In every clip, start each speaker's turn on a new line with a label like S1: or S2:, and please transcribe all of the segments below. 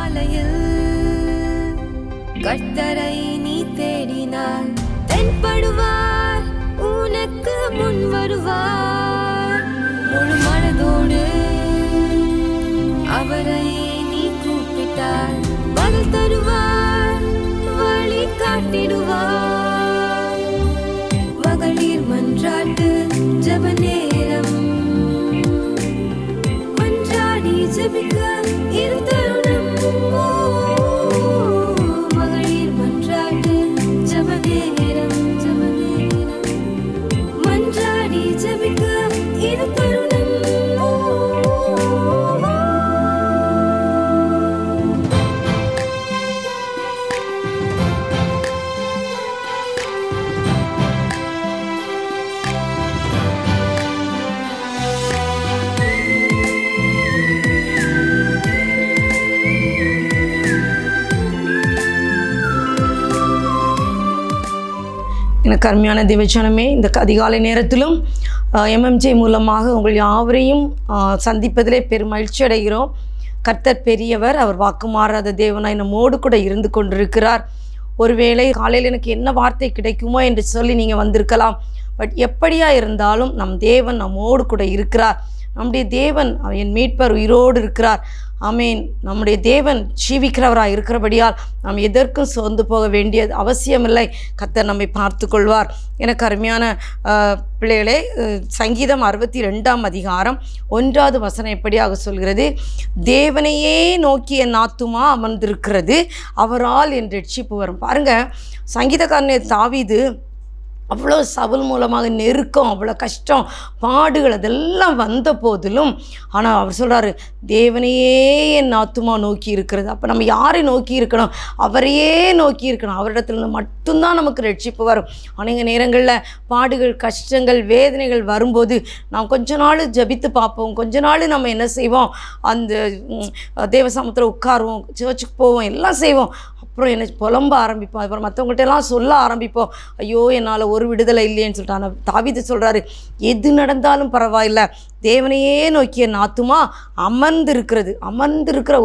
S1: அதிகாலையில் கர்த்தரை நீ தேடினால் தென்படுவார், உனக்கு முன் வருவார். முழு மனதோடு அவரை நீ கூப்பிட்டால் பதில் தருவார், வழி காட்டிடுவார். மகளிர் மன்றாட்டு ஜெப நேரம், மன்றாடி ஜெபிக்க இரு தருணம். மகளிர் மன்றாட்டு ஜெப நேரம், மன்றாடி ஜெபிக்க இரு தருணம்.
S2: எனக்கு அருமையான தேவஜனமே, இந்த அதிகாலை நேரத்திலும் MMJ மூலமாக உங்கள் யாவரையும் சந்திப்பதிலே பெரும் மகிழ்ச்சி அடைகிறோம். கர்த்தர் பெரியவர், அவர் வாக்கு மாறாத தேவனாய் நம்மோடு கூட இருந்து கொண்டிருக்கிறார். ஒருவேளை காலையில் எனக்கு என்ன வார்த்தை கிடைக்குமோ என்று சொல்லி நீங்கள் வந்திருக்கலாம். பட் எப்படியா இருந்தாலும் நம் தேவன் நம்மோடு கூட இருக்கிறார். நம்முடைய தேவன் என் மீட்பர் உயிரோடு இருக்கிறார். ஆமேன். நம்முடைய தேவன் ஜீவிக்கிறவராக இருக்கிறபடியால் நாம் எதற்கும் சோர்ந்து போக வேண்டிய அவசியமில்லை. கர்த்தர் நம்மை பார்த்து கொள்வார். எனக்கு அருமையான பிள்ளைகளே, சங்கீதம் 62ஆம் அதிகாரம் 1வது வசனம் எப்படியாக சொல்கிறது? தேவனையே நோக்கி என் ஆத்துமா அமர்ந்திருக்கிறது, அவரால் என் ரட்சிப்பு வரும். பாருங்கள், சங்கீதக்காரனே தாவீது அவ்வளோ சவுல் மூலமாக நெருக்கம், அவ்வளோ கஷ்டம், பாடுகள் அதெல்லாம் வந்த போதிலும் ஆனால் அவர் சொல்கிறாரு, தேவனையே என் ஆத்துமா நோக்கி இருக்கிறது. அப்போ நம்ம யாரை நோக்கி இருக்கணும்? அவரையே நோக்கி இருக்கணும். அவரிடத்துல மட்டும்தான் நமக்கு ரட்சிப்பு வரும். அநேக நேரங்களில் பாடுகள், கஷ்டங்கள், வேதனைகள் வரும்போது நாம் கொஞ்ச நாள் ஜபித்து பார்ப்போம். கொஞ்ச நாள் நம்ம என்ன செய்வோம்? அந்த தேவசமூகத்தில் உட்காருவோம், சர்ச்சுக்கு போவோம், எல்லாம் செய்வோம். அப்புறம் என்ன புலம்ப ஆரம்பிப்போம். அப்புறம் மற்றவங்கள்ட்ட எல்லாம் சொல்ல ஆரம்பிப்போம், ஐயோ என்னால் ஒரு விடுதலை இல்லைன்னு சொல்லிட்டு. ஆனால் தாவீது சொல்கிறாரு, எது நடந்தாலும் பரவாயில்லை, தேவனையே நோக்கிய ஆத்துமா அமர்ந்திருக்கிற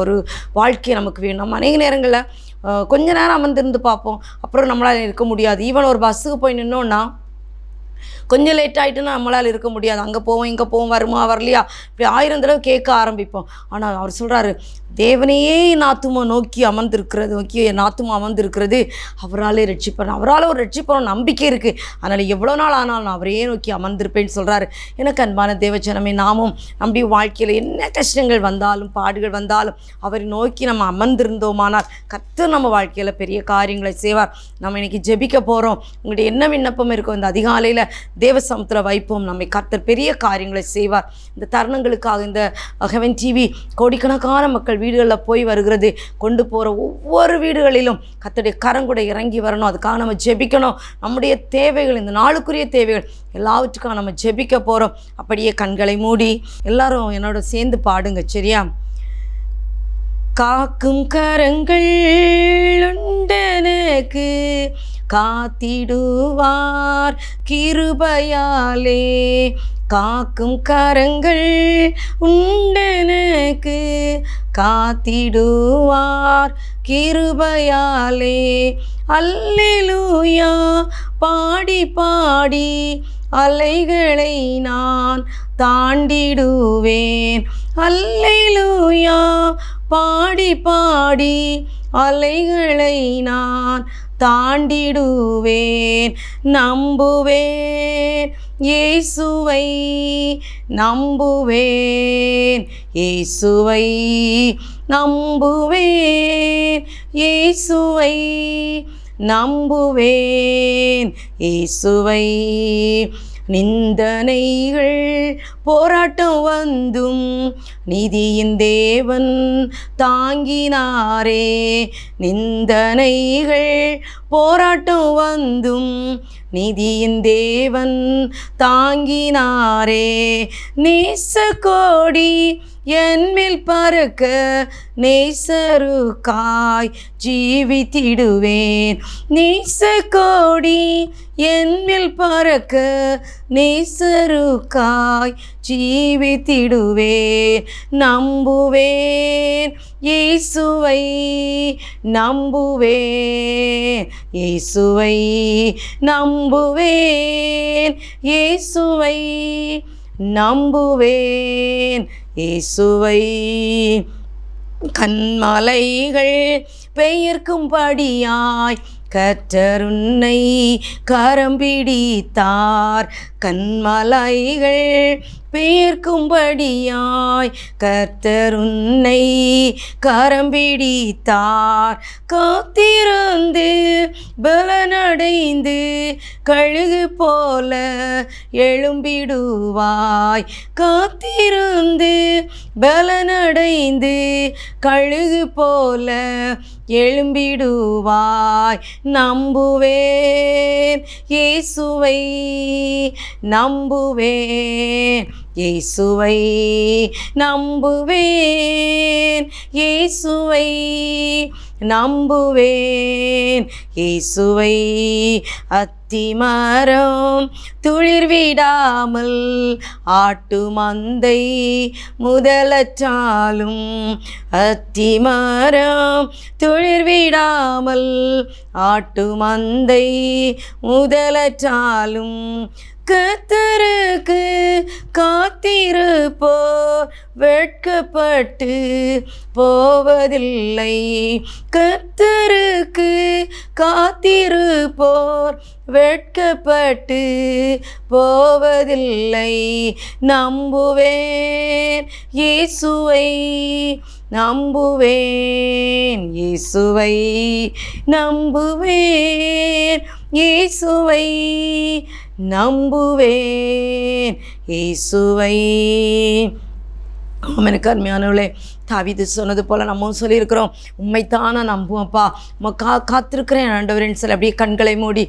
S2: ஒரு வாழ்க்கையை நமக்கு வேணும். நம்ம அநேக நேரங்களில் கொஞ்ச நேரம் அமர்ந்திருந்து பார்ப்போம், அப்புறம் நம்மளால் இருக்க முடியாது. ஈவன் ஒரு பஸ்ஸுக்கு போய் நின்னோன்னா கொஞ்சம் லேட் ஆகிட்டுன்னா நம்மளால் இருக்க முடியாது. அங்கே போவோம், இங்கே போவோம், வருமா வரலையா, இப்படி 1000 தடவை கேட்க ஆரம்பிப்போம். ஆனால் அவர் சொல்கிறாரு, தேவனையே என் ஆத்துமா நோக்கி என் ஆத்துமா அமர்ந்திருக்கிறது, அவராலே ரட்சிப்பேன். அவரால் ஒரு ரட்சிப்போம் நம்பிக்கை இருக்குது. அதனால் எவ்வளோ நாள் ஆனாலும் நான் அவரையே நோக்கி அமர்ந்திருப்பேன்னு சொல்கிறாரு. எனக்கு அன்பான தேவஜனமே, நாமும் நம்முடைய வாழ்க்கையில் என்ன கஷ்டங்கள் வந்தாலும், பாடுகள் வந்தாலும் அவரை நோக்கி நம்ம அமர்ந்திருந்தோமானால் கர்த்தர் நம்ம வாழ்க்கையில் பெரிய காரியங்களை செய்வார். நம்ம இன்றைக்கி ஜெபிக்க போகிறோம். உங்களுடைய என்ன விண்ணப்பம் இருக்கும் இந்த அதிகாலையில் தேவசமூகத்தில் வைப்போம். நம்மை கர்த்தர் பெரிய காரியங்களை செய்வார். இந்த தருணங்களுக்காக இந்த ஹெவன் டிவி கோடிக்கணக்கான மக்கள் வீடுகளில் போய் வருகிறது. கொண்டு போகிற ஒவ்வொரு வீடுகளிலும் கர்த்தருடைய கரங்கூட இறங்கி வரணும். அதுக்காக நம்ம ஜெபிக்கணும். நம்முடைய தேவைகள், இந்த நாளுக்குரிய தேவைகள் எல்லாவற்றுக்காக நம்ம ஜெபிக்க போகிறோம். அப்படியே கண்களை மூடி எல்லாரும் என்னோட சேர்ந்து பாடுங்க, சரியா? காக்கும் கரங்கள் உண்டனக்கு, காத்திடுவார் கிருபையாலே. காக்கும் கரங்கள் உண்டனக்கு, காத்திடுவார் கிருபையாலே. அல்லேலூயா பாடி பாடி அலைகளை நான் தாண்டிடுவேன். அல்லேலூயா பாடி பாடி அலைகளை நான் தாண்டிடுவேன். நம்புவேன் இயேசுவை, நம்புவேன் இயேசுவை, நம்புவேன் இயேசுவை, நம்புவேன் இயேசுவை. நிந்தனைகள் போராட்டம் வந்தும் நீதியின் தேவன் தாங்கினாரே. நிந்தனைகள் போராட்டம் வந்தும் நீதியின் தேவன் தாங்கினாரே. நேசக்கோடி என்மேல் பறக்க நேசருக்காய் ஜீவித்திடுவேன். நேசக்கோடி என்மேல் பறக்க நேசருக்காய் ஜீவித்திடுவேன். நம்புவேன் இயேசுவை நம்புவேன், இயேசுவை நம்புவேன், இயேசுவை நம்புவேன், இயேசுவை. கன்மலைகள் பெயர்க்கும்படியாய் கர்த்தர் உன்னை கரம் பிடித்தார். கன்மலைகள் பெயர்க்கும்படியாய் கர்த்தர் உன்னை கரம் பிடித்தார். காத்திருந்து பலனடைந்து கழுகு போல எழும்பிடுவாய். காத்திருந்து பலனடைந்து கழுகு போல எழும்பிடுவாய். நம்புவேன் இயேசுவை நம்புவேன், இயேசுவை நம்புவேன், இயேசுவை நம்புவேன், இயேசுவை. அத்திமரம் துளிர்விடாமல் ஆட்டு மந்தை முதலற்றாலும், அத்திமரம் துளிர்விடாமல் ஆட்டு மந்தை முதலற்றாலும், கர்த்தருக்கு காத்திருப்போர் வெட்கப்பட்டு போவதில்லை. கர்த்தருக்கு காத்திருப்போர் வெட்கப்பட்டு போவதில்லை. நம்புவேன் இயேசுவை நம்புவேன், இயேசுவை நம்புவேன், இயேசுவை நம்புவேன், இயேசுவை. எனக்கு அருமையானவர்களே, தாவீது சொன்னது போல் நம்மவும் சொல்லியிருக்கிறோம், உண்மைத்தானா நம்புவோம்ப்பா, காத்திருக்கிறேன் ஆண்டவரேன்னு சொல்லி அப்படியே கண்களை மூடி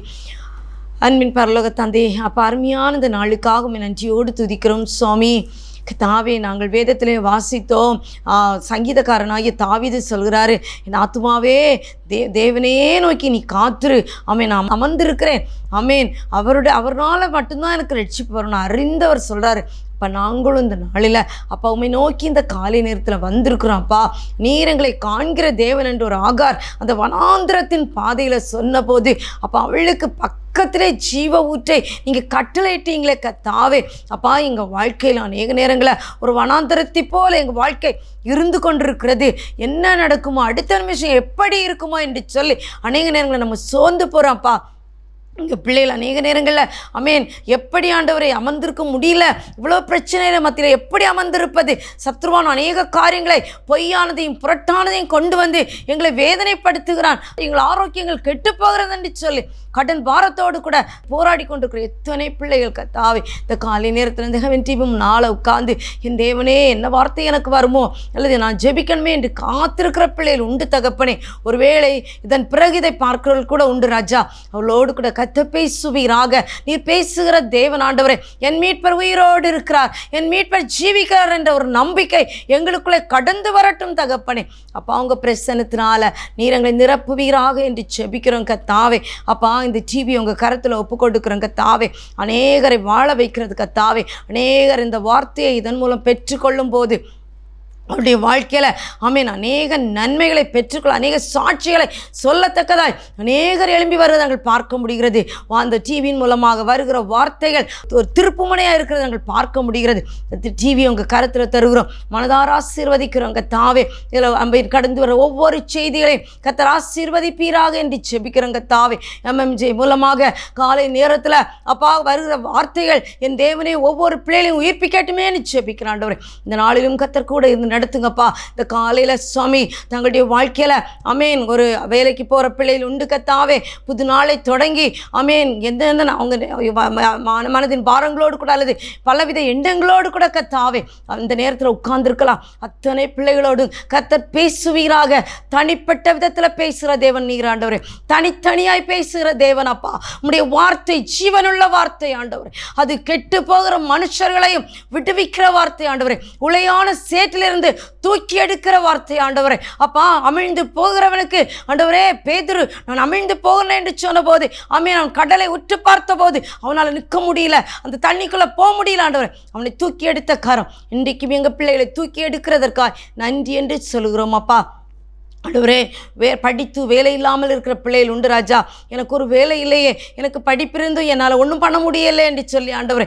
S2: அன்பின் பரலோக தந்தை அப்போ அருமையான இந்த நாளுக்காக நன்றியோடு துதிக்கிறோம் சுவாமி. தாவே நாங்கள் வேதத்திலே வாசித்தோம், சங்கீதக்காரனாகிய தாவீது சொல்கிறாரு, என் ஆத்துமாவே தேவனே நோக்கி நீ காத்துரு, ஆமேன் நான் அமர்ந்திருக்கிறேன், ஆமேன் அவரால் மட்டும்தான் எனக்கு ரட்சிப்பு வரணும் அறிந்தவர் சொல்கிறாரு. அப்போ நாங்களும் இந்த நாளில் அப்பா உண்மை நோக்கி இந்த காலை நேரத்தில் வந்திருக்கிறோம்ப்பா. நீர் எங்களை காண்கிற தேவன் என்ற ஒரு ஆகார் அந்த வனாந்திரத்தின் பாதையில் சொன்னபோது அப்போ அவளுக்கு பக்கத்திலே ஜீவ ஊற்றை நீங்கள் கட்டளையிட்டீங்களே கர்த்தாவே. அப்பா எங்கள் வாழ்க்கையில் அநேக நேரங்களில் ஒரு வனாந்திரத்தை போல் எங்கள் வாழ்க்கை இருந்து கொண்டிருக்கிறது. என்ன நடக்குமோ, அடுத்த நிமிஷம் எப்படி இருக்குமோ என்று சொல்லி அநேக நேரங்களில் நம்ம சோர்ந்து போகிறோம்ப்பா. எங்கள் பிள்ளைகள் அநேக நேரங்களில் ஆமேன் எப்படி ஆண்டவரை அமர்ந்திருக்க முடியல, இவ்வளோ பிரச்சனையில் மத்தியில் எப்படி அமர்ந்திருப்பது, சத்ருவான் அநேக காரியங்களை பொய்யானதையும் புரட்டானதையும் கொண்டு வந்து எங்களை வேதனைப்படுத்துகிறான், எங்கள் ஆரோக்கியங்கள் கெட்டு போகிறது என்று சொல்லி கடன் பாரத்தோடு கூட போராடி கொண்டிருக்கிற எத்தனை பிள்ளைகள் கர்த்தாவே இந்த காலை நேரத்தில் இந்த ஹெவன் டிவி நாளை உட்கார்ந்து என் தேவனே என்ன வார்த்தை எனக்கு வருமோ அல்லது நான் ஜெபிக்கணுமே என்று காத்திருக்கிற பிள்ளைகள் உண்டு தகப்பனே. ஒருவேளை இதன் பிறகு இதை பார்க்கிறவர்கள் கூட உண்டு ராஜா. அவளோடு கூட கத்த பேசுவீராக. நீர் பேசுகிற தேவன் ஆண்டவரே, என் மீட்பர் உயிரோடு இருக்கிறார், என் மீட்பர் ஜீவிக்கிறார் என்ற ஒரு நம்பிக்கை எங்களுக்குள்ளே கடந்து வரட்டும் தகப்பனே. அப்பா அவங்க பிரசன்னத்தினால நீர் எங்களை நிரப்புவீராக என்று ஜெபிக்கிறோம் கர்த்தாவே. அப்பா இந்த டிவி உங்கள் கருத்தில் ஒப்பு கொடுக்குறோம் கர்த்தாவே. அநேகரை வாழ வைக்கிறது கர்த்தாவே. அநேகர் இந்த வார்த்தையை இதன் மூலம் பெற்றுக்கொள்ளும் போது அவருடைய வாழ்க்கையில் ஆமேன் அநேக நன்மைகளை பெற்றுக்கொள்ள, அநேக சாட்சிகளை சொல்லத்தக்கதாய் அநேகர் எழும்பி வருவதை நாங்கள் பார்க்க முடிகிறது. அந்த டிவியின் மூலமாக வருகிற வார்த்தைகள் ஒரு திருப்புமுனையாக இருக்கிறது நாங்கள் பார்க்க முடிகிறது. டிவி உங்கள் கருத்தில் தருகிறோம், மனதார ஆசீர்வதிக்கிறோம் கர்த்தாவே. இதில் கடந்து வர ஒவ்வொரு செய்திகளையும் கர்த்தர் ஆசீர்வதிப்பீராக என்று ஜெபிக்கிறோம் கர்த்தாவே. MMJ மூலமாக காலை நேரத்தில் அப்பா வருகிற வார்த்தைகள் என் தேவனே ஒவ்வொரு பிள்ளைகளையும் உயிர்ப்பிக்கட்டுமே என்று ஜெபிக்கிறேன் ஆண்டவரே. இந்த நாளிலும் கர்த்தர் கூட இருந்து நடத்துங்கப்பா. இந்த காலையில் சுவாமி தங்களுடைய வாழ்க்கையில் அமேன் ஒரு வேலைக்கு போகிற பிள்ளைகள் உண்டு கர்த்தாவே. புது நாளை தொடங்கி அமேன் எந்தெந்த அவங்க மனதின் பாரங்களோடு கூட அல்லது பலவித எண்ணங்களோடு கூட கர்த்தாவே அந்த நேரத்தில் உட்கார்ந்துருக்கலாம். அத்தனை பிள்ளைகளோடு கர்த்தர் பேசுவீராக. தனிப்பட்ட விதத்தில் பேசுகிற தேவன் நீர் ஆண்டவரே, தனித்தனியாய் பேசுகிற தேவன் அப்பா. உம்முடைய வார்த்தை ஜீவனுள்ள வார்த்தை ஆண்டவரே, அது கெட்டு போகிற மனுஷர்களையும் விடுவிக்கிற வார்த்தை ஆண்டவரே. உளையான சேற்றிலிருந்து இருந்து தூக்கி எடுக்கிற வார்த்தை ஆண்டவரே. அப்பா, அமிழ்ந்து போகிறவனுக்கு ஆண்டவரே, பேதுரு நான் அமிழ்ந்து போகிறேன் என்று சொன்ன போது ஆமென், அவன் கடலை உற்று பார்த்த போது அவனால் நிற்க முடியல, அந்த தண்ணிக்குள்ளே போக முடியல ஆண்டவரே. அவனை தூக்கி எடுத்த கரம் இன்றைக்கும் எங்கள் பிள்ளைகளை தூக்கி எடுக்கிறதற்காய் நன்றி என்று சொல்கிறோம் அப்பா. ஆண்டவரே, படித்து வேலை இல்லாமல் இருக்கிற பிள்ளைகள் உண்டு ராஜா. எனக்கு ஒரு வேலை இல்லையே, எனக்கு படிப்பிருந்தும் என்னால் ஒன்றும் பண்ண முடியலை என்று சொல்லி ஆண்டவரே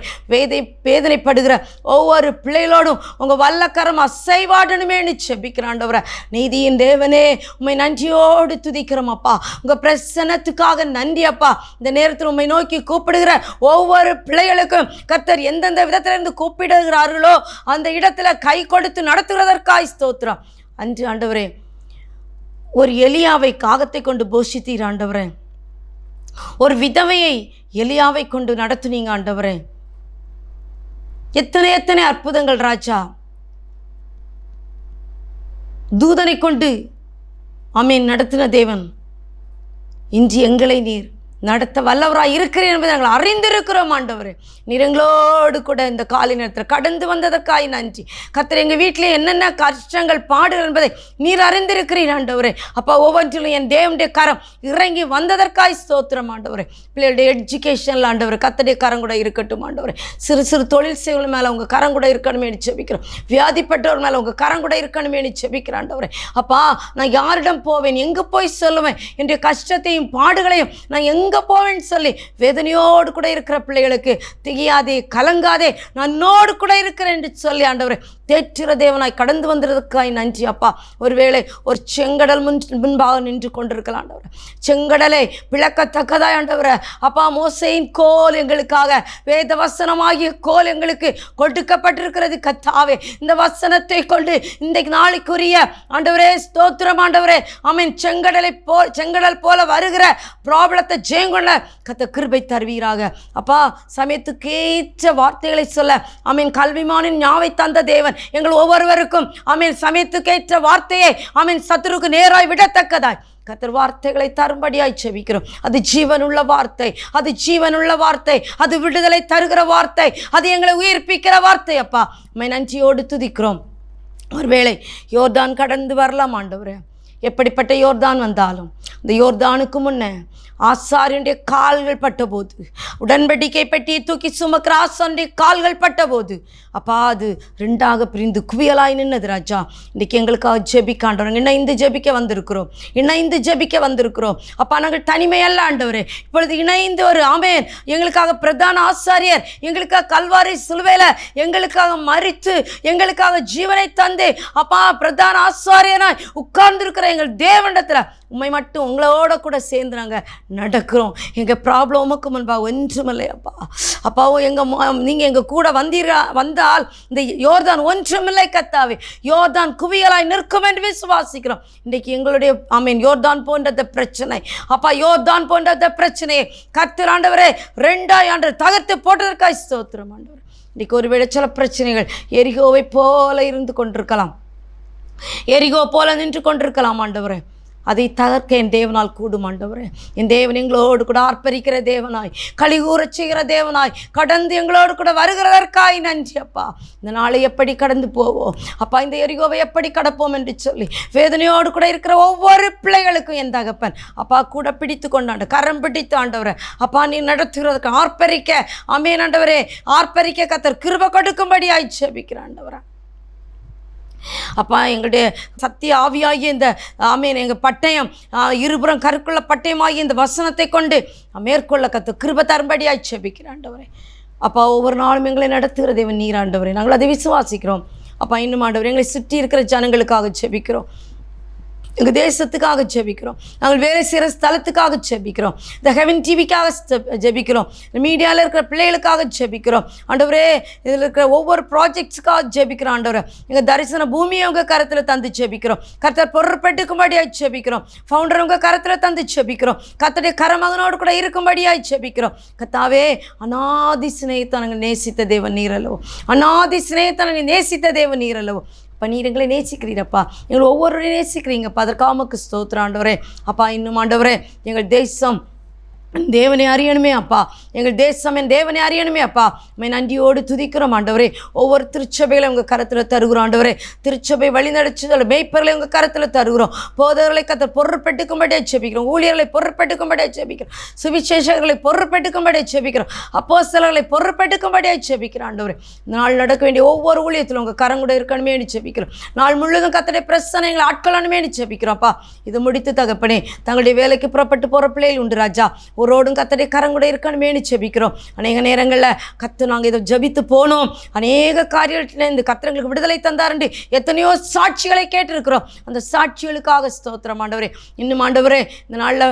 S2: வேதனைப்படுகிற ஒவ்வொரு பிள்ளைகளோடும் உங்கள் வல்லக்கரம் அசைவாடணுமே என்று செபிக்கிறேன் ஆண்டவரே. நீதியின் தேவனே, உண்மை நன்றியோடு துதிக்கிறோம் அப்பா. உங்கள் பிரசன்னத்துக்காக நன்றி அப்பா. இந்த நேரத்தில் உண்மை நோக்கி கூப்பிடுகிற ஒவ்வொரு பிள்ளைகளுக்கும் கர்த்தர் எந்தெந்த விதத்திலிருந்து கூப்பிடுகிறார்களோ அந்த இடத்துல கை கொடுத்து நடத்துகிறதற்காய் ஸ்தோத்திரம். அன்று ஆண்டவரே, ஒரு எலியாவை காகத்தை கொண்டு போஷித்தீர் ஆண்டவரே. ஒரு விதவையை எலியாவை கொண்டு நடத்துனீங்க ஆண்டவரே. எத்தனை எத்தனை அற்புதங்கள் ராஜா. தூதனை கொண்டு ஆமென் நடத்தின தேவன் இன்று எங்களை நீர் நடத்த வல்லவராய் இருக்கிறேன் என்பதை நாங்கள் அறிந்திருக்கிறோம் ஆண்டவரே. நீர் எங்களோடு கூட இந்த காலை நேரத்தில் கடந்து வந்ததற்காய் நன்றி. கர்த்தர், எங்கள் வீட்டிலே என்னென்ன கஷ்டங்கள் பாடுகள் என்பதை நீர் அறிந்திருக்கிறீர் ஆண்டவரே. அப்பா, ஒவ்வொன்றிலும் என் தேவனுடைய கரம் இறங்கி வந்ததற்காய் ஸ்தோத்திரம் ஆண்டவரே. பிள்ளைகளுடைய எஜுகேஷனில் ஆண்டவரே கர்த்தருடைய கரம் கூட இருக்கட்டும் ஆண்டவரே. சிறு சிறு தொழில் செய்வர்கள் மேலே உங்கள் கரம் கூட இருக்கணுமே என்று செபிக்கிறோம். வியாதிப்பட்டவர் மேலே உங்கள் கரம் கூட இருக்கணுமே என்று செபிக்கிறேன் ஆண்டவரே. அப்பா, நான் யாரிடம் போவேன், எங்கே போய் சொல்லுவேன், என்னுடைய கஷ்டத்தையும் பாடுகளையும் நான் எங்கே போவேன்னு சொல்லி வேதனையோடு கூட இருக்கிற பிள்ளைகளுக்கு திகையாதே, கலங்காதே, நான் நோடு கூட இருக்கிறேன் என்று சொல்லி ஆண்டவரே தேற்றுற தேவனாய் கடந்து வந்ததுக்காய் நன்றி அப்பா. ஒருவேளை ஒரு செங்கடல் முன்பாக நின்று கொண்டிருக்கலாம் ஆண்டவரே. செங்கடலை பிளக்கத்தக்கதாய் ஆண்டவரே அப்பா, மோசேயின் கோல் எங்களுக்காக, வேத வசனமாகிய கோல் எங்களுக்கு கொடுக்கப்பட்டிருக்கிறது கர்த்தாவே. இந்த வசனத்தை கொண்டு இந்த நாளைக்குரிய ஆண்டவரே ஸ்தோத்திரம் ஆண்டவரே. ஆமென். செங்கடல் போல வருகிற ப்ராப்ளத்தை ஜெயங்கொள்ள கர்த்தர் கிருபை தருவீராக அப்பா. சமயத்துக்கேற்ற வார்த்தைகளை சொல்ல ஆமென் கல்விமானின் ஞாவை தந்த தேவன் எங்கள் ஒவ்வொருவருக்கும் ஆமென் சமயத்துக்கேற்ற வார்த்தையை ஆமென் சத்துருக்கு நேராய் விடத்தக்கதாய் கர்த்தர் வார்த்தைகளை தரும்படியாய் செபிக்கிறோம். அது ஜீவனுள்ள வார்த்தை, அது ஜீவனுள்ள வார்த்தை, அது விடுதலை தருகிற வார்த்தை, அது எங்களை உயிர்ப்பிக்கிற வார்த்தை அப்பா. உம்மை நன்றியோடு துதிக்கிறோம். ஒருவேளை யோர்தான் கடந்து வரலாம் ஆண்டவரே. எப்படிப்பட்ட யோர்தான் வந்தாலும் இந்த யோர்தானுக்கு முன்னே ஆசாரியனுடைய கால்கள் பட்டபோது, உடன்படிக்கை பெட்டியை தூக்கி சுமக்கிற ஆசாரியனுடைய கால்கள் பட்டபோது அப்பா அது ரெண்டாக பிரிந்து குவியலாய் நின்னது ராஜா. இன்றைக்கி எங்களுக்காக ஜெபிக்க ஆண்டவரே இணைந்து ஜெபிக்க வந்திருக்கிறோம் அப்பா. நாங்கள் தனிமையல்ல ஆண்டவரே, இப்பொழுது இணைந்து ஒரு ஆமென் எங்களுக்காக பிரதான ஆசாரியர் எங்களுக்காக கல்வாரி சிலுவையில எங்களுக்காக மரித்து எங்களுக்காக ஜீவனை தந்து அப்பா பிரதான ஆசாரியனாய் உட்கார்ந்துருக்கிற எங்கள் தேவனிடத்தில் உண்மை மட்டும் உங்களோட கூட சேர்ந்து நாங்கள் நடக்கிறோம். எங்கள் ப்ராப்ளம் உமக்கு முன்பாக ஒன்றுமில்லை அப்பா. அப்பாவும் நீங்கள் எங்கள் கூட வந்தால் இந்த யோர்தான் ஒன்றுமில்லை கர்த்தாவே. யோர்தான் குவியலாய் நிற்கும் என்று விசுவாசிக்கிறோம். இன்றைக்கு எங்களுடைய ஆமென் யோர்தான் போன்ற பிரச்சனை அப்பா, யோர்தான் போன்ற பிரச்சனையை கர்த்தர் ஆண்டவரே 2 ஆண்டு தகர்த்து போட்டதற்காக ஸ்தோத்திரம் ஆண்டவரே. இன்றைக்கு ஒருவேளை சில பிரச்சனைகள் எரிகோவை போல இருந்து கொண்டிருக்கலாம், எரிகோ போல நின்று கொண்டிருக்கலாம் ஆண்டவரே. அதை தகர்க்க என் தேவனால் கூடும் ஆண்டவரே. என் தேவன் எங்களோடு கூட ஆர்ப்பரிக்கிற தேவனாய், கலிகூறச் செய்கிற தேவனாய், கடந்து எங்களோடு கூட வருகிறதற்காய் நன்றி அப்பா. இந்த நாளை எப்படி கடந்து போவோம் அப்பா, இந்த எரிகோவை எப்படி கடப்போம் என்று சொல்லி வேதனையோடு கூட இருக்கிற ஒவ்வொரு பிள்ளைகளுக்கும் என் தகப்பன் அப்பா கூட பிடித்து கொண்டாண்டு கரம் பிடித்து ஆண்டவரே அப்பா நீ நடத்துகிறதுக்கு ஆர்ப்பரிக்க ஆமென் ஆண்டவரே, ஆர்ப்பரிக்க கர்த்தர் கிருபை கொடுக்கும்படியாய் ஜெபிக்கிற ஆண்டவரே அப்பா. எங்களுடைய சத்திய ஆவியாகிய இந்த ஆமென் எங்கள் பட்டயம் இருபுறம் கருக்குள்ள பட்டயமாகிய இந்த வசனத்தை கொண்டு மேற்கொள்ள கர்த்தர் கிருபை தரும்படியாய் ஜெபிக்கிற ஆண்டவரே அப்பா. ஒவ்வொரு நாளும் எங்களை நடத்துகிற தேவன் நீர் ஆண்டவரே, நாங்கள் அதை விசுவாசிக்கிறோம் அப்பா. இன்னும் ஆண்டவரே எங்களை சுற்றி இருக்கிற ஜனங்களுக்காக ஜெபிக்கிறோம், எங்கள் தேசத்துக்காக ஜெபிக்கிறோம், நாங்கள் வேலை செய்கிற ஸ்தலத்துக்காக ஜெபிக்கிறோம், இந்த ஹெவன் டிவிக்காக ஜெபிக்கிறோம், மீடியாவில் இருக்கிற பிள்ளைகளுக்காக ஜெபிக்கிறோம் ஆண்டவரே. இதில் இருக்கிற ஒவ்வொரு ப்ராஜெக்ட்ஸுக்காக ஜெபிக்கிறோம் ஆண்டவரே. எங்கள் தரிசன பூமியை உங்கள் கரத்தில் தந்து ஜெபிக்கிறோம், கர்த்தர் பொருட்பட்டுக்கும்படியாய் ஜெபிக்கிறோம், ஃபவுண்டர் உங்கள் கரத்தில் தந்து ஜெபிக்கிறோம், கர்த்தருடைய கரமகனோடு கூட இருக்கும்படியாய் ஜெபிக்கிறோம் கர்த்தாவே. அநாதி சிநேகத்தை நாங்கள் நேசித்த தேவன் நீரல்லவோ, அநாதி சிநேகத்தை நாங்கள் நேசித்த தேவன் நீரல்லவோ அப்பா. நீர் எங்களை நேசிக்கிறீரப்பா, எங்களை ஒவ்வொருவரையும் நேசிக்கிறீங்கப்பா, அதற்காக உமக்கு ஸ்தோத்திரம் ஆண்டவரே அப்பா. இன்னும் ஆண்டவரே எங்கள் தேசம் தேவனை அறியணுமே அப்பா, எங்கள் தேசம் என் தேவனை அறியணுமே அப்பா. நன்றியோடு துதிக்கிறோம் ஆண்டவரே. ஒவ்வொரு திருச்சபைகளை உங்கள் கரத்தில் தருகிறோம் ஆண்டவரே. திருச்சபை வழிநடத்துதல் மேய்ப்பர்களை உங்கள் கரத்தில் தருகிறோம். போதவர்களை கத்தர் பொறுப்பெடுக்கும்படியே ஜெபிக்கிறோம். ஊழியர்களை பொறுப்பெடுக்கும்படியே ஜெபிக்கிறோம். சுவிசேஷகர்களை பொறுப்பெடுக்கும்படியே ஜெபிக்கிறோம். அப்போஸ்தலர்களை பொறுப்பெடுக்கும்படியே ஜெபிக்கிறோம் ஆண்டவரே. நாள் நடக்க வேண்டிய ஒவ்வொரு ஊழியத்திலும் உங்கள் கரம் கூட இருக்கணுமே ஜெபிக்கிறோம். நாள் முழுவதும் கத்தருடைய பிரச்சனைகளை ஆட்கொள்ளணுமே ஜெபிக்கிறோம்ப்பா. இது முடித்து தகப்பனே, தங்களுடைய வேலைக்கு புறப்பட்டு போகிற பிள்ளைகள் உண்டு ராஜா. ஒருவரும் கத்தருடைய கரம் கூட இருக்கணுமே ஜெபிக்கிறோம். அநேக நேரங்களில் கத்து நாங்கள் இதை ஜெபித்து போனோம். அநேக காரியத்தில் இந்த கத்தர்களுக்கு விடுதலை தந்தாருண்டு எத்தனையோ சாட்சிகளை கேட்டிருக்கிறோம். அந்த சாட்சிகளுக்காக ஸ்தோத்திரம் ஆண்டவரே. இன்னும் ஆண்டவரே, இந்த நாளில்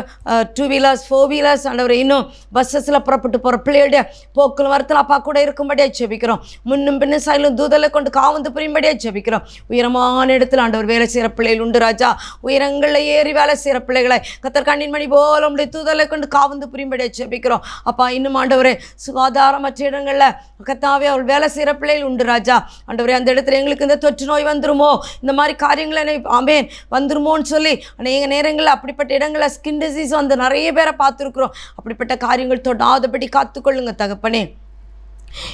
S2: 2 வீலர்ஸ் 4 வீலர்ஸ் ஆண்டவரே, இன்னும் பஸ்ஸஸில் புறப்பட்டு போகிற பிள்ளைகளுடைய போக்குல வரத்தில் அப்பா கூட இருக்கும்படியே ஜெபிக்கிறோம். முன்னும் பின்னும் சைலும் தூதலை கொண்டு காவந்து புரியும்படியே ஜெபிக்கிறோம். உயரமான இடத்துல ஆண்டவர் வேலை செய்கிற பிள்ளைகள் உண்டு ராஜா. உயரங்களில் ஏறி வேலை செய்கிற பிள்ளைகளை கத்தர் கண்ணின் மணி போல உடைய தூதலை கொண்டு காவந்து புரியும்படியே ஜெபிக்கிறோம் அப்பா. இன்னும் ஆண்டவரே, சுகாதாரமற்ற இடங்களில் கத்தாவே அவள் வேலை செய்கிற பிள்ளைகள் உண்டு ராஜா. ஆண்டவரே, அந்த இடத்துல எங்களுக்கு இந்த தொற்று நோய் வந்துருமோ, இந்த மாதிரி காரியங்களை ஆமேன் வந்துருமோன்னு சொல்லி அநேக நேரங்களில் அப்படிப்பட்ட இடங்களில் ஸ்கின் டிசீஸ் வந்து நிறைய பேரை பார்த்துருக்குறோம். அப்படிப்பட்ட காரியங்கள் தொடாதபடி காத்துக்கொள்ளுங்க தகப்பனே.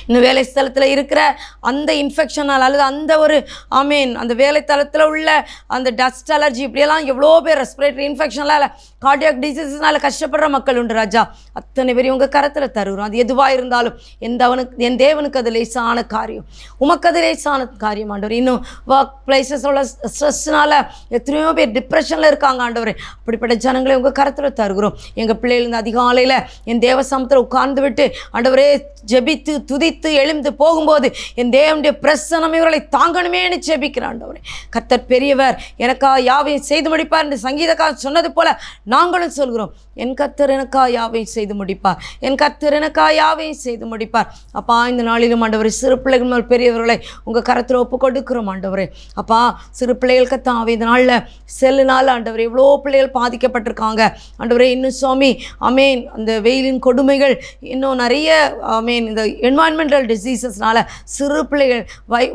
S2: இன்னும் வேலை ஸ்தலத்தில் இருக்கிற அந்த இன்ஃபெக்ஷனால் அல்லது அந்த ஒரு ஆமீன் அந்த வேலைத்தளத்தில் உள்ள அந்த டஸ்ட் அலர்ஜி இப்படியெல்லாம் எவ்வளோ பேர் ரெஸ்பிரேட்டரி இன்ஃபெக்ஷனால் கார்டியாக் டிசீஸஸ்னால் கஷ்டப்படுற மக்கள் உண்டு ராஜா. அத்தனை பேரும் உங்கள் கரத்தில் தருகிறோம். அது எதுவாக இருந்தாலும் என் தேவனுக்கு அது லேசான காரியம், உமக்கு அது லேசான காரியம் ஆண்டவர். இன்னும் ஒர்க் பிளேசஸோட ஸ்ட்ரெஸ்னால் எத்தனையோ பேர் டிப்ரெஷனில் இருக்காங்க ஆண்டவர். அப்படிப்பட்ட ஜனங்களை உங்கள் கரத்தில் தருகிறோம். எங்கள் பிள்ளைகள் இந்த அதிகாலையில் என் தேவசமத்தில் உட்கார்ந்து விட்டு ஆண்டவரே ஜெபித்து துதித்து எழுந்து போகும்போது என் தேவனுடைய பிரசன்னம் இவர்களை தாங்கணுமேனு ஜெபிக்கிறான் ஆண்டவரே. கர்த்தர் பெரியவர், எனக்காக யாவையும் செய்து முடிப்பார் என்று சங்கீதக்காரன் சொன்னது போல நாங்களும் சொல்கிறோம். என் கர்த்தர் எனக்காக யாவையும் செய்து முடிப்பார், என் கர்த்தர் எனக்காக யாவையும் செய்து முடிப்பார். அப்பா, இந்த நாளிலும் ஆண்டவரே சிறு பிள்ளைகள் மேல் பெரியவர்களை உங்கள் கரத்தில் ஒப்பு கொடுக்கிறோம் ஆண்டவரே. அப்பா, சிறு பிள்ளைகள் கத்தாவே இந்த நாளில் செல்லுனால ஆண்டவரே எவ்வளோ பிள்ளைகள் பாதிக்கப்பட்டிருக்காங்க ஆண்டவரே. இன்னும் சுவாமி அமேன் அந்த வெயிலின் கொடுமைகள் இன்னும் நிறைய அமேன் இந்த என்வாயன்மெண்டல் டிசீசஸ்னால சிறு பிள்ளைகள்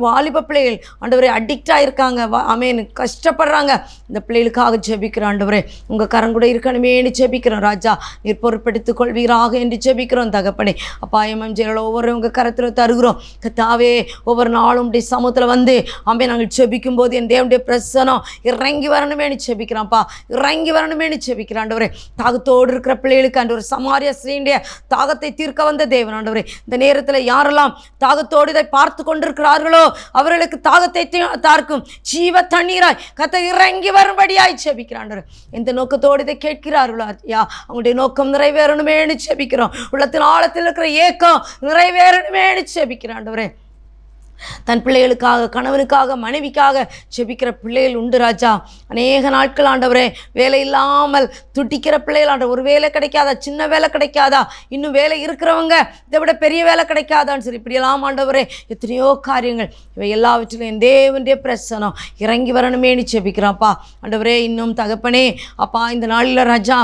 S2: வாலிப பிள்ளைகள் ஆண்டவரே அடிக்ட் ஆகிருக்காங்க அமேன் கஷ்டப்படுறாங்க. இந்த பிள்ளைகளுக்காக ஜெபிக்கிறோம் ஆண்டவரே. உங்கள் கரங்கூட இருக்கணுமேனு ஜெபிக்கிறோம் ராஜா. நீர் பொறுப்படுத்திக் கொள்வீராக என்று ஜெபிக்கிறோம் தகப்பனே. அப்பா, எம்எம்ஜியில் ஒவ்வொரு உங்கள் கரத்தில் தருகிறோம் கத்தாவே. ஒவ்வொரு நாளும் இப்படி சமூகத்தில் வந்து அம்பே நாங்கள் ஜெபிக்கும் போது என் தேவனுடைய பிரசனம் இறங்கி வரணுமேனு ஜெபிக்கிறான்ப்பா, இறங்கி வரணுமேனு ஜெபிக்கிறான் ஆண்டவரே. தாகத்தோடு இருக்கிற பிள்ளைகளுக்கு ஆண்டவர் சமாரிய ஸ்ரீனுடைய தாகத்தை தீர்க்க வந்த தேவன் ஆண்டவரே. இந்த நேரத்தில் யாரெல்லாம் தாகத்தோடு இதை பார்த்து கொண்டிருக்கிறார்களோ அவர்களுக்கு தாகத்தை தார்க்கும் ஜீவ தண்ணீராய் கர்த்தர் இறங்கி வரும்படியாய் ஜெபிக்கிறான். எந்த நோக்கத்தோடு இதை கேட்கிறார்களோ ஐயா, அவங்களுடைய நோக்கம் நிறைவேறணுமேனு ஜெபிக்கிறோம். உள்ளத்தின் ஆழத்தில் இருக்கிற ஏக்கம் நிறைவேறணுமேனு ஜெபிக்கிறான் ஆண்டவரே. தன் பிள்ளைகளுக்காக, கணவனுக்காக, மனைவிக்காக ஜெபிக்கிற பிள்ளைகள் உண்டு ராஜா. அநேக நாட்கள் ஆண்டவரே வேலை இல்லாமல் துட்டிக்கிற பிள்ளைகள் ஆண்டவர். ஒரு வேலை கிடைக்காதா, சின்ன வேலை கிடைக்காதா, இன்னும் வேலை இருக்கிறவங்க இதை விட பெரிய வேலை கிடைக்காதான்னு சொல்லி இப்படியெல்லாம் ஆண்டவரே எத்தனையோ காரியங்கள். இவை எல்லாவற்றிலும் என் தேவனுடைய பிரசனம் இறங்கி வரணுமேனு ஜெபிக்கிறான்ப்பா ஆண்டவரே. இன்னும் தகப்பனே அப்பா, இந்த நாளில் ராஜா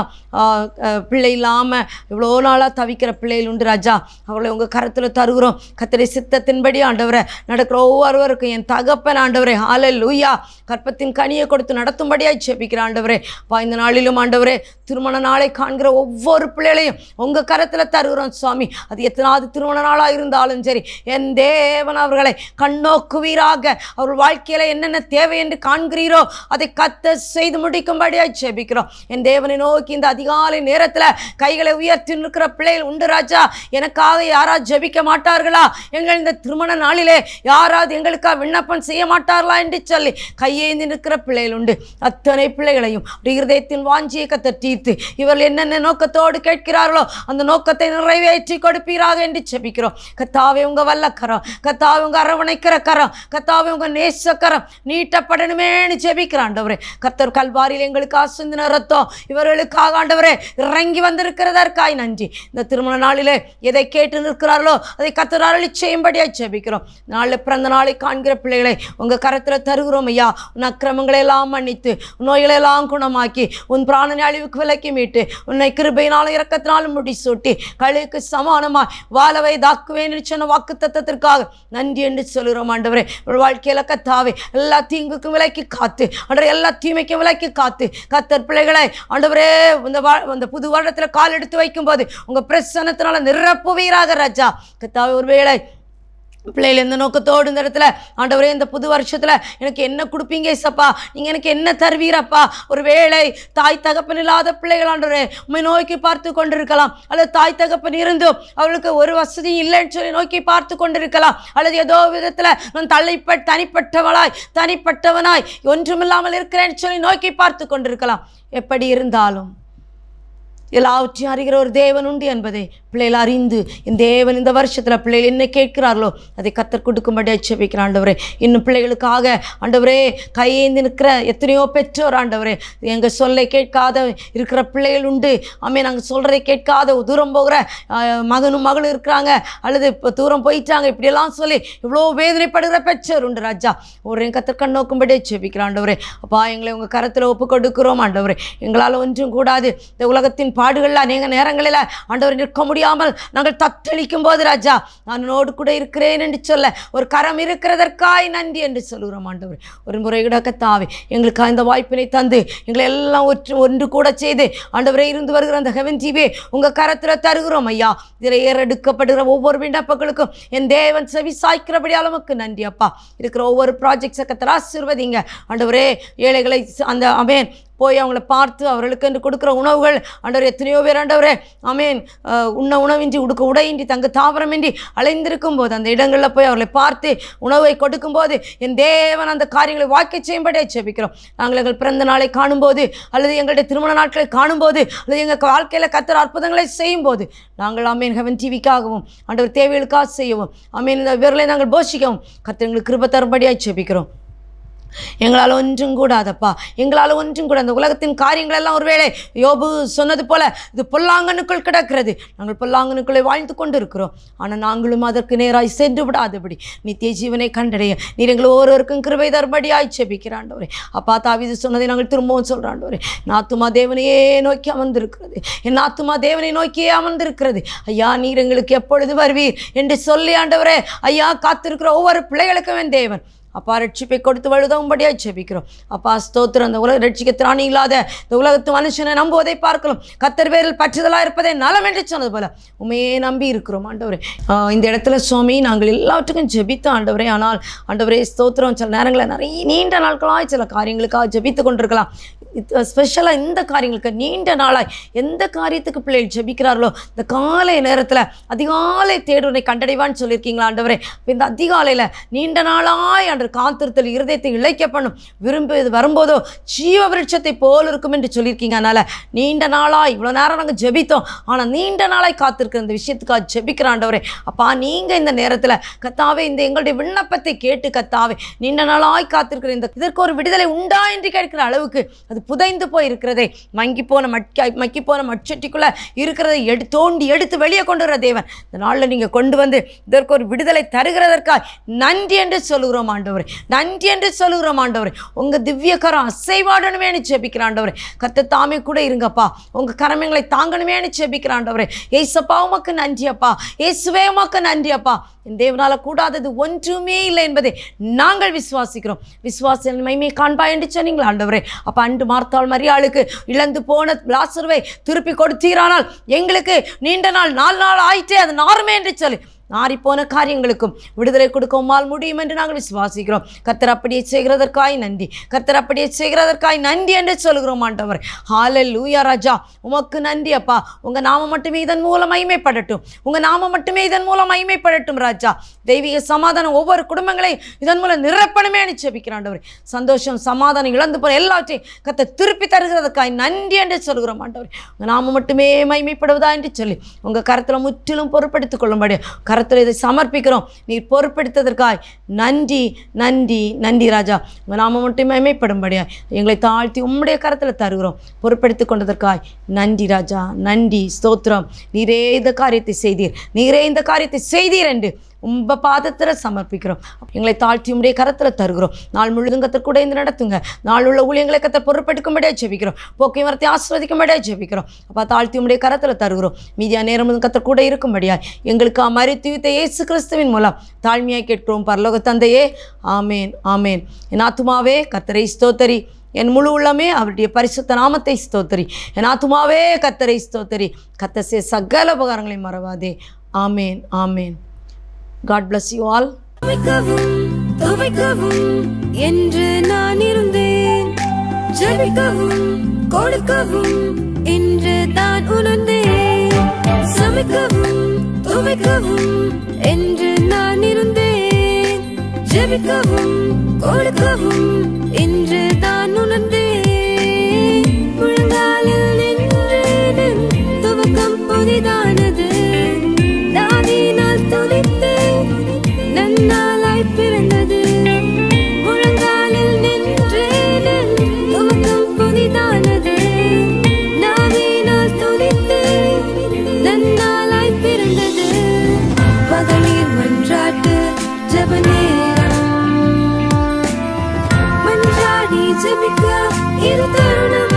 S2: பிள்ளை இல்லாமல் இவ்வளோ நாளாக தவிக்கிற பிள்ளைகள் உண்டு ராஜா. அவளை உங்கள் கரத்தில் தருகிறோம். கர்த்தருடைய சித்தத்தின்படி ஆண்டவரை நடக்கிற ஒவ்வொருவருக்கும் என் தகப்பன் ஆண்டவரே ஹல்லேலூயா கற்பத்தின் கனியை கொடுத்து நடத்தும்படியாய் ஜெபிக்கிற ஆண்டவரே. இந்த நாளிலும் ஆண்டவரே திருமண நாளை காண்கிற ஒவ்வொரு பிள்ளைகளையும் உங்கள் கரத்தில் தருகிறோம் சுவாமி. அது எத்தனாவது திருமண நாளாக இருந்தாலும் சரி என் தேவன் அவர்களை கண்ணோக்குவீராக. அவர்கள் வாழ்க்கையில் என்னென்ன தேவை என்று காண்கிறீரோ அதை கர்த்தர் செய்து முடிக்கும்படியாய் ஜெபிக்கிறோம். என் தேவனை நோக்கி இந்த அதிகாலை நேரத்தில் கைகளை உயர்த்தி நிற்கிற பிள்ளைகள் உண்டு ராஜா. எனக்காக யாராவது ஜெபிக்க மாட்டார்களா? எங்கள் இந்த திருமண நாளிலே யாராவது எங்களுக்காக விண்ணப்பம் செய்ய மாட்டார்களா என்று சொல்லி கையேந்தி நிற்கிற பிள்ளைகள் உண்டு. அத்தனை பிள்ளைகளையும் இருதயத்தின் வாஞ்சியை கர்த்தர் தீர்த்து இவர்கள் என்னென்ன நோக்கத்தோடு கேட்கிறார்களோ அந்த நோக்கத்தை நிறைவேற்றி கொடுப்பீராக என்று ஜெபிக்கிறோம். கர்த்தாவே உங்க வல்லக்கரம், கர்த்தாவே உங்க அரவணைக்கிற கரம், கர்த்தாவே உங்க நேசக்கரம் நீட்டப்படணுமேன்னு ஜெபிக்கிற ஆண்டவரே. கர்த்தர் கல்வாரியில் எங்களுக்கு ஆசிந்தின ரத்தம் இவர்களுக்காக ஆண்டவரே இறங்கி வந்திருக்கிறதற்காய் நன்றி. இந்த திருமண நாளிலே எதை கேட்டு நிற்கிறார்களோ அதை கர்த்தர் அருளி செய்யும்படியாய் ஜெபிக்கிறோம். நாளில் பிறந்த நாளை காண்கிற பிள்ளைகளை உங்கள் கரத்தில் தருகிறோம் ஐயா. உன் அக்கிரமங்களை எல்லாம் மன்னித்து நோய்களெல்லாம் குணமாக்கி உன் பிராணனை அழிவுக்கு விலக்கி மீட்டு உன்னை கிருபையினாலும் இரக்கத்தினாலும் முடிசூட்டி கழுகுக்கு சமானமாய் வாழவை தாக்குவேன் சொன்ன வாக்கு தத்தத்திற்காக நன்றி என்று சொல்கிறோம் ஆண்டவரே. ஒரு வாழ்க்கையில கத்தாவே எல்லா தீங்குக்கும் விலக்கி காத்து ஆண்டவரே, எல்லா தீமைக்கும் விலக்கி காத்து கத்தர் பிள்ளைகளை ஆண்டவரே இந்த புது வருடத்தில் கால் எடுத்து வைக்கும்போது உங்க பிரசன்னத்தினால நிரப்புவீராக ராஜா. கத்தாவே ஒருவேளை பிள்ளைகள் எந்த நோக்கத்தோடு இந்த இடத்துல ஆண்டவரே இந்த புது வருஷத்தில் எனக்கு என்ன கொடுப்பீங்க ஏசப்பா, நீங்கள் எனக்கு என்ன தருவீரப்பா. ஒரு வேளை தாய் தகப்பன் இல்லாத பிள்ளைகள் ஆண்டவரே உண்மை நோக்கி பார்த்து கொண்டிருக்கலாம், அல்லது தாய் தகப்பன் இருந்தும் அவளுக்கு ஒரு வசதியும் இல்லைன்னு சொல்லி நோக்கி பார்த்து கொண்டிருக்கலாம், அல்லது ஏதோ விதத்தில் நான் தனிப்பட்டவனாய் ஒன்றுமில்லாமல் இருக்கிறேன்னு சொல்லி நோக்கி பார்த்து கொண்டிருக்கலாம். எப்படி இருந்தாலும் எல்லாவற்றையும் அறிகிற ஒரு தேவன் உண்டு என்பதை பிள்ளைகள் அறிந்து இந்த தேவன் இந்த வருஷத்தில் பிள்ளைகள் என்ன கேட்கிறார்களோ அதை கத்தர் கொடுக்கும்படி ஜெபிக்கிறேன் ஆண்டவரே. இன்னும் பிள்ளைகளுக்காக ஆண்டவரே கையேந்தி நிற்கிற எத்தனையோ பெற்றோர் ஆண்டவரே, எங்கள் சொல்லை கேட்காத இருக்கிற பிள்ளைகள் உண்டு. நாங்கள் சொல்கிறதை கேட்காத தூரம் போகிற மகனும் மகளும் இருக்கிறாங்க, அல்லது இப்போ தூரம் போயிட்டாங்க, இப்படியெல்லாம் சொல்லி இவ்வளோ வேதனைப்படுகிற பெற்றோர் உண்டு ராஜா. ஒரு கத்தர் கண் நோக்கும்படி ஜெபிக்கிறேன் ஆண்டவரே. அப்பா எங்களை உங்கள் கரத்தில் ஒப்பு கொடுக்கிறோம் ஆண்டவரே. எங்களால் ஒன்றும் கூடாது. இந்த உலகத்தின் பாடுகளில் அநேக நேரங்களில் ஆண்டவர் நிற்க முடியாமல் நாங்கள் தத்தளிக்கும் போது ராஜா நான் உன்னோடு கூட இருக்கிறேன் என்று சொல்ல ஒரு கரம் இருக்கிறதற்காய் நன்றி என்று சொல்கிறோம் ஆண்டவர். ஒரு முறை கூட கத்தாவே எங்களுக்கு இந்த வாய்ப்பினை தந்து எங்களை எல்லாம் ஒன்று கூட செய்து ஆண்டவரே இருந்து வருகிற அந்த ஹெவன் டிவியை உங்கள் கரத்தில் தருகிறோம் ஐயா. இதில் ஏறெடுக்கப்படுகிற ஒவ்வொரு விண்ணப்பங்களுக்கும் என் தேவன் செவி சாய்க்கிறபடி அளவுக்கு நன்றி அப்பா. இருக்கிற ஒவ்வொரு ப்ராஜெக்ட்ஸை கத்தர் ஆசீர்வதிங்க ஆண்டவரே. ஏழைகளை அந்த அமேன் போய் அவங்கள பார்த்து அவர்களுக்கு என்று கொடுக்குற உணவுகள் ஆண்டவர் எத்தனையோ பேர் ஆண்டவரே அமேன் உண்ண உணவின்றி உடுக்க உடையின்றி தங்க தாவரமின்றி அலைந்திருக்கும் போது அந்த இடங்களில் போய் அவர்களை பார்த்து உணவை கொடுக்கும்போது என் தேவன் அந்த காரியங்களை வாய்க்க செய்யும்படியே ஜெபிக்கிறோம். நாங்கள் எங்கள் பிறந்த நாளை காணும்போது அல்லது எங்களுடைய திருமண நாட்களை காணும்போது அல்லது எங்கள் வாழ்க்கையில் கத்தர் அற்புதங்களை செய்யும்போது நாங்கள் அமேன் ஹெவன் டிவிக்காகவும் ஆண்டவர் தேவைகளுக்காக செய்யவும் அமேன் இந்த விவரங்களை நாங்கள் போஷிக்கவும் கத்தர் எங்களுக்கு கிருபை தரும்படியாக ஜெபிக்கிறோம். எங்களால் ஒன்றும் கூடாதப்பா, எங்களால் ஒன்றும் கூட. அந்த உலகத்தின் காரியங்கள் எல்லாம் ஒருவேளை யோபு சொன்னது போல இது பொல்லாங்கனுக்குள் கிடக்கிறது, நாங்கள் பொல்லாங்கனுக்குள்ளே வாழ்ந்து கொண்டு இருக்கிறோம். ஆனால் நாங்களும் அதற்கு நேராய் சென்று விடாதபடி நித்திய ஜீவனை கண்டடைய நீர் எங்களை ஒவ்வொருவருக்கும் கிருபை தரும்படியாய் ஜெபிக்கிறாண்டவரே. அப்பா தாவீது சொன்னதை நாங்கள் திரும்பவும் சொல்கிறாண்டவரே, என் ஆத்துமா தேவனையே நோக்கி அமர்ந்திருக்கிறது, என் ஆத்துமா தேவனை நோக்கியே அமர்ந்திருக்கிறது. ஐயா நீர் எங்களுக்கு எப்பொழுது வருவீர் என்று சொல்லி ஆண்டவரே ஐயா காத்திருக்கிற ஒவ்வொரு பிள்ளைகளுக்கும் என் தேவன் அப்பா ரட்சிப்பை கொடுத்து வழுதவும்படியாக ஜெபிக்கிறோம். அப்பா ஸ்தோத்திரம். அந்த உலக ரட்சிக்க திராணி இல்லாத இந்த உலகத்து மனுஷனை நம்புவதை பார்க்கலாம், கத்தர் பேரில் பற்றுதலாக இருப்பதை நலம் என்று சொன்னது போல உண்மையே நம்பி இருக்கிறோம் ஆண்டவரே. இந்த இடத்துல சுவாமி நாங்கள் எல்லாவற்றுக்கும் ஜெபித்தோம் ஆண்டவரே. ஆனால் ஆண்டவரே ஸ்தோத்திரம், சில நேரங்களில் நிறைய நீண்ட நாட்களாக சில காரியங்களுக்காக ஜெபித்து கொண்டிருக்கலாம். ஸ்பெஷலாக இந்த காரியங்களுக்கு நீண்ட நாளாய் எந்த காரியத்துக்கு பிள்ளைகள் ஜெபிக்கிறார்களோ இந்த காலை நேரத்தில் அதிகாலை தேடுவனை கண்டடைவான்னு சொல்லியிருக்கீங்களா ஆண்டவரே. இந்த அதிகாலையில் நீண்ட நாளாய் அன்று காத்திருத்தல் இருதயத்தை இழைக்க பண்ணும், விரும்பி வரும்போதோ ஜீவ விருட்சத்தை போல் இருக்கும் என்று சொல்லியிருக்கீங்க. அதனால் நீண்ட நாளாய் இவ்வளோ நேரம் நாங்கள் ஜெபித்தோம், ஆனால் நீண்ட நாளாய் காத்திருக்கிற இந்த விஷயத்துக்காக ஜெபிக்கிற ஆண்டவரே. அப்பா நீங்கள் இந்த நேரத்தில் கத்தாவே இந்த எங்களுடைய விண்ணப்பத்தை கேட்டு கத்தாவே நீண்ட நாளாய் காத்திருக்கிற இதற்கு ஒரு விடுதலை உண்டா என்று கேட்கிற அளவுக்கு அது புதைந்து போய் இருக்கிறதை மக்கி போன மட்சட்டிக்குள்ளே இருக்கிறதை தோண்டி எடுத்து வெளியே கொண்டு வர தேவன் இந்த நாளில் நீங்கள் கொண்டு வந்து இதற்கு ஒரு விடுதலை தருகிறதற்காக நன்றி என்று சொல்லுகிறோம் ஆண்டவரே. நன்றி என்று சொல்லுகிறோம் ஆண்டவரே. உங்கள் திவ்ய கரம் அசைவாடணுமே ஜெபிக்கிற ஆண்டவரே. கர்த்தர் தாமே கூட இருங்கப்பா, உங்கள் கரமைகளை தாங்கணுமே ஜெபிக்கிற ஆண்டவரே. ஏசப்பா உமக்கு நன்றி அப்பா, இயேசுவே உமக்கு நன்றி அப்பா. என் தேவனால் கூடாதது ஒன்றுமே இல்லை என்பதை நாங்கள் விசுவாசிக்கிறோம். விசுவாச மைமை காண்பா என்று சொன்னீங்களா ஆண்டவரே. அப்போ அன்று மார்த்தாள் மரியாளுக்கு இழந்து போன லாசருவை திருப்பி கொடுத்தீரானால் எங்களுக்கு நீண்ட நாள் 4 நாள் ஆயிட்டே அது நாருமே என்று சொல்லி நாரிப்போன காரியங்களுக்கும் விடுதலை கொடுக்க உம்மால் முடியும் என்று நாங்கள் விசுவாசிக்கிறோம். கர்த்தர் அப்படியே செய்கிறதற்காய் நன்றி, கர்த்தர் அப்படியே செய்கிறதற்காய் நன்றி என்று சொல்கிறோம் ஆண்டவர். ஹல்லேலூயா ராஜா, உமக்கு நன்றி அப்பா. உங்கள் நாமம் மட்டுமே இதன் மூலம் மகிமைப்படட்டும், உங்கள் நாமம் மட்டுமே இதன் மூலம் மகிமைப்படட்டும் ராஜா. தெய்வீக சமாதானம் ஒவ்வொரு குடும்பங்களையும் இதன் மூலம் நிரப்பணுமே ஜெபிக்கிறேன் ஆண்டவர். சந்தோஷம் சமாதானம் இழந்து போகிற எல்லாவற்றையும் கர்த்தர் திருப்பி தருகிறதற்காய் நன்றி என்று சொல்கிறோம் ஆண்டவர். உங்கள் நாமம் மட்டுமே மகிமைப்படுவதா என்று சொல்லி உங்கள் கரத்தில் முற்றிலும் பொறுப்படுத்திக் கொள்ளும்படி கரத்தில் இதை சமர்ப்பிக்கிறோம். நீர் பொறுப்படுத்ததற்காய் நன்றி நன்றி நன்றி ராஜா. உங்கள் நாம மட்டும் மகிமைப்படும்படியா எங்களை தாழ்த்தி உம்முடைய கரத்தில் தருகிறோம். பொறுப்படுத்தி கொண்டதற்காய் நன்றி ராஜா, நன்றி ஸ்தோத்திரம். நீரே இந்த காரியத்தை செய்தீர், நீரே இந்த காரியத்தை செய்தீர் என்று உங்கள் பாதத்தில் சமர்ப்பிக்கிறோம். எங்களை தாழ்த்தி உம்முடைய கரத்தில் தருகிறோம். நாள் முழுதும் கத்தர் கூட இருந்து நடத்துங்க. நாள் உள்ள ஊழியங்களை கத்தர் பொறுப்பெடுக்கும்படியே ஜெபிக்கிறோம். போக்கை வரத்தை ஆசீர்வதிக்கும்படியே ஜெபிக்கிறோம். அப்பா தாழ்த்தி உம்முடைய கரத்தில் தருகிறோம். மீதியா நேரம் கத்தர் கூட இருக்கும்படியா எங்களுக்கு மரித்து உயிர்த்த இயேசு கிறிஸ்துவின் மூலம் தாழ்மையாய் கேட்கிறோம் பரலோக தந்தையே. ஆமேன் ஆமேன். என் ஆத்துமாவே கர்த்தரை ஸ்தோத்தரி, என் முழு உள்ளமே அவருடைய பரிசுத்த நாமத்தை ஸ்தோத்தரி. என் ஆத்துமாவே கர்த்தரை ஸ்தோத்தரி, கர்த்தர் செய்த சகல உபகாரங்களையும் மறவாதே. ஆமேன் ஆமேன். God bless you all.
S1: துவைக்கவும் என்று நான் இருந்தேன், ஜெபிக்கவும் கொடுக்கவும் என்று தான் உணர்ந்தேன். சமைக்கவும் துவைக்கவும் என்று நான் இருந்தேன், ஜெபிக்கவும் கொடுக்கவும் என்று தான் உணர்ந்தேன். முழங்காலில் நின்றேன், துவக்கம் புதிதானது, தாவீதினால் துதித்து நன்னாளாய் பிறந்தது. முழங்காலில் நின்றேன், துவக்கம் புதிதானது, தாவீதினால் துதித்து நன்னாளாய் பிறந்தது. மகளிர் மன்றாட்டு ஜெப நேரம், மன்றாடி ஜெபிக்க இது தருணம்.